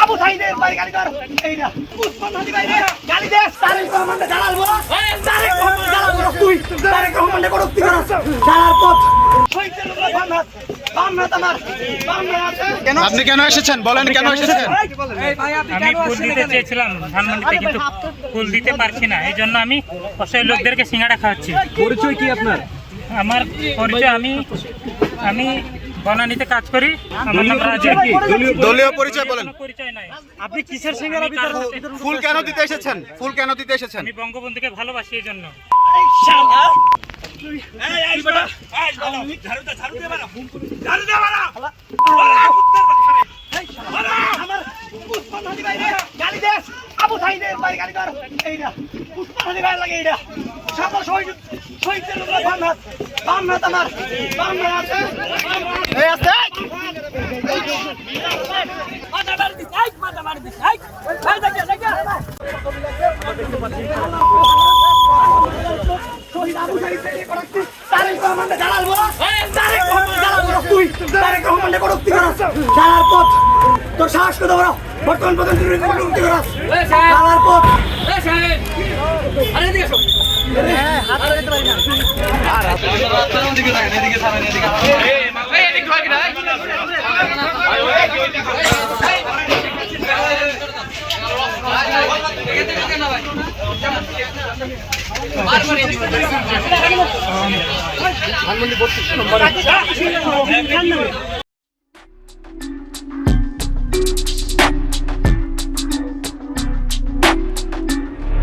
আবু সাইদের বাড়ি গালি কর এইটা উসমান হাদি ভাই গালি দে তারেক রহমানকে জানালবো তারেক রহমান জানালবো তুই তারেক রহমানকে করতে করছ জানার পথ হইতে লোক বামনাথ আমার বামনাথ আছে কেন আপনি কেন এসেছেন বলেন কেন এসেছেন? আমি ফুল দিতে চেয়েছিলাম ধানমন্ডিতে, কিন্তু ফুল দিতে পারছি না, এই জন্য আমি অসহায় লোকদেরকে সিঙ্গাড়া খাওয়াচ্ছি। পরিচয় কি আপনার? আমার পরিচয় আমি বনানীতে কাজ করি। আমার নাম রাজু। দলীয় পরিচয় বলেন। কোনো পরিচয় নাই। আপনি কিসের সিঙ্গারা বিতরণ? ফুল কেন দিতে এসেছেন? ফুল কেন দিতে এসেছেন? আমি বঙ্গবন্ধুকে ভালোবাসি, এই জন্য। এই শালা এই বেটা এই ঝাড়ু দে বাড়া শালা কুত্তার বাচ্চা এই শালা আমার উসমান হাদি ভাই গালি দে আবু সাইদের বাড়ি গালি কর এইটা উসমান হাদি ভাই লাগে এইটা সকল শহীদের লোক বামনাথ আমার বামনাথ আছে এই আছে মাথা মার দিস এই দেখে শহীদ আবু সাইদের করতে তারেক রহমানকে জানালবো তারেক রহমান জানালবো তুই তারেক রহমানকে করতে করছ জানার পথ তোর সাহস কত বড় বর্তমান প্রধানমন্ত্রী করতে করছ জানার পথ এই সাহেব আরে দিকে এসো হাত ধরতে পারি না আর এদিকে থাকেন এদিকে থাকেন এদিকে এই এদিকে হয় কি না ধানমন্ডি 32 নম্বর